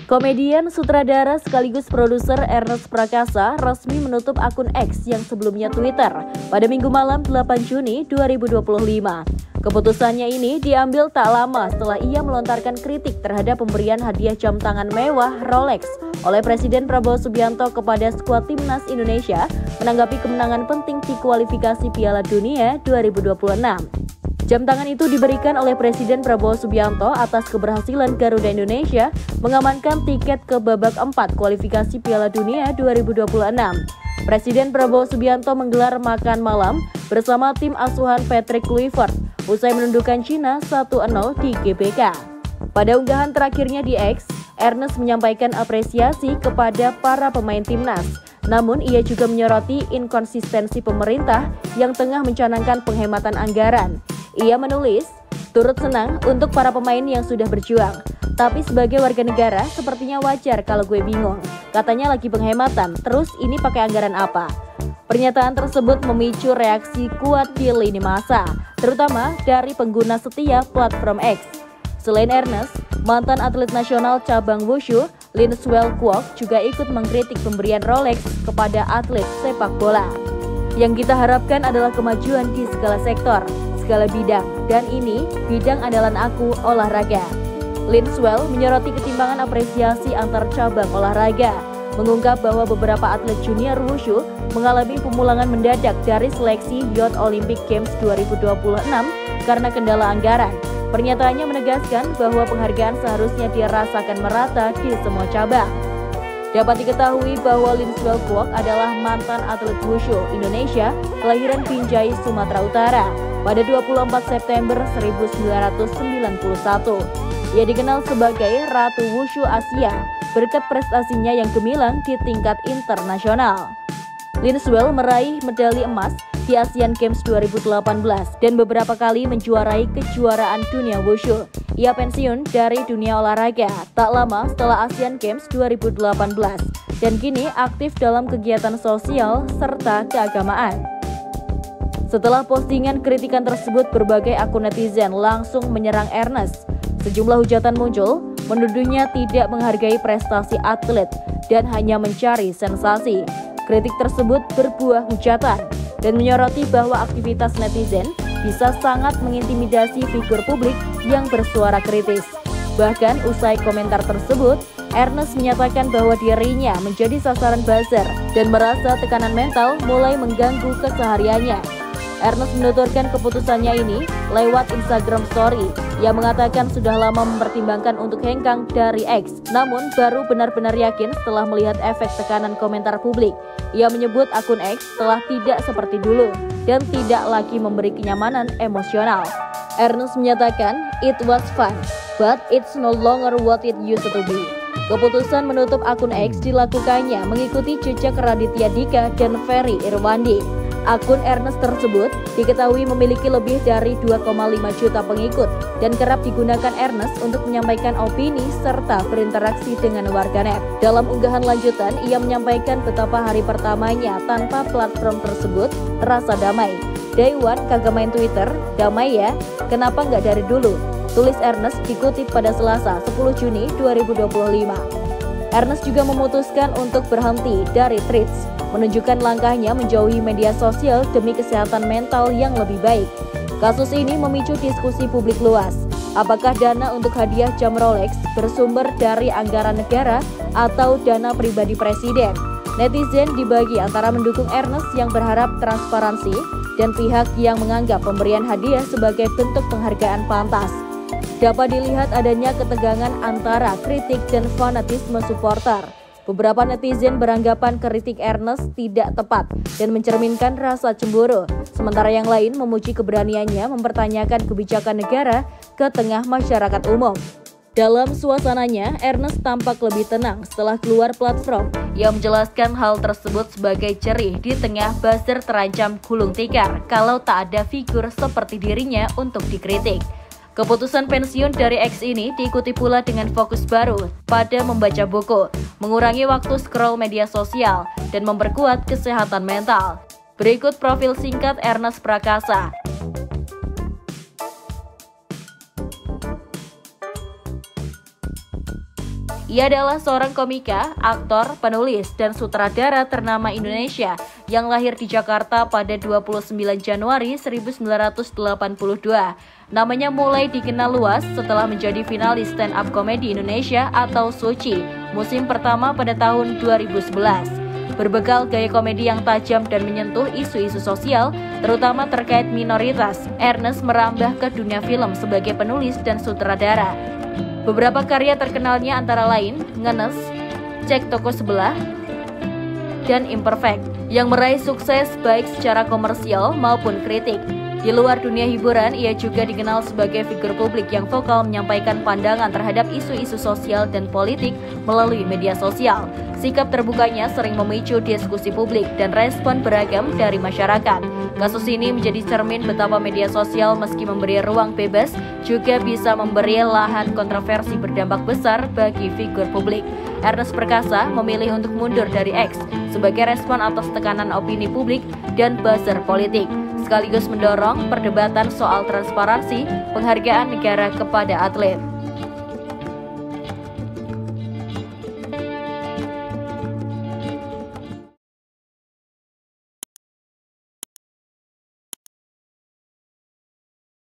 Komedian, sutradara sekaligus produser Ernest Prakasa resmi menutup akun X yang sebelumnya Twitter pada Minggu malam 8 Juni 2025. Keputusannya ini diambil tak lama setelah ia melontarkan kritik terhadap pemberian hadiah jam tangan mewah Rolex oleh Presiden Prabowo Subianto kepada skuad Timnas Indonesia menanggapi kemenangan penting di kualifikasi Piala Dunia 2026. Jam tangan itu diberikan oleh Presiden Prabowo Subianto atas keberhasilan Garuda Indonesia mengamankan tiket ke babak 4 kualifikasi Piala Dunia 2026. Presiden Prabowo Subianto menggelar makan malam bersama tim asuhan Patrick Kluivert usai menundukkan Cina 1-0 di GBK. Pada unggahan terakhirnya di X, Ernest menyampaikan apresiasi kepada para pemain timnas. Namun ia juga menyoroti inkonsistensi pemerintah yang tengah mencanangkan penghematan anggaran. Ia menulis, turut senang untuk para pemain yang sudah berjuang. Tapi sebagai warga negara, sepertinya wajar kalau gue bingung. Katanya lagi penghematan, terus ini pakai anggaran apa? Pernyataan tersebut memicu reaksi kuat di lini massa, terutama dari pengguna setia platform X. Selain Ernest, mantan atlet nasional cabang wushu, Linswell Kwok juga ikut mengkritik pemberian Rolex kepada atlet sepak bola. Yang kita harapkan adalah kemajuan di segala sektor, segala bidang, dan ini bidang andalan aku, olahraga. Linswell menyoroti ketimbangan apresiasi antar cabang olahraga, mengungkap bahwa beberapa atlet junior wushu mengalami pemulangan mendadak dari seleksi Youth Olympic Games 2026 karena kendala anggaran. Pernyataannya menegaskan bahwa penghargaan seharusnya dirasakan merata di semua cabang. Dapat diketahui bahwa Linswell Kwok adalah mantan atlet wushu Indonesia kelahiran Binjai, Sumatera Utara pada 24 September 1991. Ia dikenal sebagai Ratu Wushu Asia berkat prestasinya yang gemilang di tingkat internasional. Linswell meraih medali emas di Asian Games 2018 dan beberapa kali menjuarai kejuaraan dunia wushu. Ia pensiun dari dunia olahraga tak lama setelah Asian Games 2018 dan kini aktif dalam kegiatan sosial serta keagamaan. Setelah postingan kritikan tersebut, berbagai akun netizen langsung menyerang Ernest. Sejumlah hujatan muncul, menuduhnya tidak menghargai prestasi atlet dan hanya mencari sensasi. Kritik tersebut berbuah hujatan dan menyoroti bahwa aktivitas netizen bisa sangat mengintimidasi figur publik yang bersuara kritis. Bahkan usai komentar tersebut, Ernest menyatakan bahwa dirinya menjadi sasaran buzzer dan merasa tekanan mental mulai mengganggu kesehariannya. Ernest menuturkan keputusannya ini lewat Instagram Story. Ia mengatakan sudah lama mempertimbangkan untuk hengkang dari X, namun baru benar-benar yakin setelah melihat efek tekanan komentar publik. Ia menyebut akun X telah tidak seperti dulu dan tidak lagi memberi kenyamanan emosional. Ernest menyatakan, "It was fun, but it's no longer what it used to be." Keputusan menutup akun X dilakukannya mengikuti jejak Raditya Dika dan Ferry Irwandi. Akun Ernest tersebut diketahui memiliki lebih dari 2,5 juta pengikut dan kerap digunakan Ernest untuk menyampaikan opini serta berinteraksi dengan warganet. Dalam unggahan lanjutan, ia menyampaikan betapa hari pertamanya tanpa platform tersebut terasa damai. "Day one kagak main Twitter, damai ya? Kenapa nggak dari dulu?" tulis Ernest dikutip pada Selasa 10 Juni 2025. Ernest juga memutuskan untuk berhenti dari Threads, menunjukkan langkahnya menjauhi media sosial demi kesehatan mental yang lebih baik. Kasus ini memicu diskusi publik luas. Apakah dana untuk hadiah jam Rolex bersumber dari anggaran negara atau dana pribadi presiden? Netizen dibagi antara mendukung Ernest yang berharap transparansi dan pihak yang menganggap pemberian hadiah sebagai bentuk penghargaan pantas. Dapat dilihat adanya ketegangan antara kritik dan fanatisme supporter. Beberapa netizen beranggapan kritik Ernest tidak tepat dan mencerminkan rasa cemburu, sementara yang lain memuji keberaniannya mempertanyakan kebijakan negara ke tengah masyarakat umum. Dalam suasananya, Ernest tampak lebih tenang setelah keluar platform. Ia menjelaskan hal tersebut sebagai cerih di tengah buzzer terancam gulung tikar kalau tak ada figur seperti dirinya untuk dikritik. Keputusan pensiun dari X ini diikuti pula dengan fokus baru pada membaca buku, mengurangi waktu scroll media sosial, dan memperkuat kesehatan mental. Berikut profil singkat Ernest Prakasa. Ia adalah seorang komika, aktor, penulis, dan sutradara ternama Indonesia yang lahir di Jakarta pada 29 Januari 1982. Namanya mulai dikenal luas setelah menjadi finalis Stand Up Comedy Indonesia atau SUCI musim pertama pada tahun 2011. Berbekal gaya komedi yang tajam dan menyentuh isu-isu sosial, terutama terkait minoritas, Ernest merambah ke dunia film sebagai penulis dan sutradara. Beberapa karya terkenalnya antara lain Ngenes, Cek Toko Sebelah, dan Imperfect, yang meraih sukses baik secara komersial maupun kritik. Di luar dunia hiburan, ia juga dikenal sebagai figur publik yang vokal menyampaikan pandangan terhadap isu-isu sosial dan politik melalui media sosial. Sikap terbukanya sering memicu diskusi publik dan respon beragam dari masyarakat. Kasus ini menjadi cermin betapa media sosial meski memberi ruang bebas, juga bisa memberi lahan kontroversi berdampak besar bagi figur publik. Ernest Prakasa memilih untuk mundur dari X sebagai respon atas tekanan opini publik dan buzzer politik, sekaligus mendorong perdebatan soal transparansi penghargaan negara kepada atlet.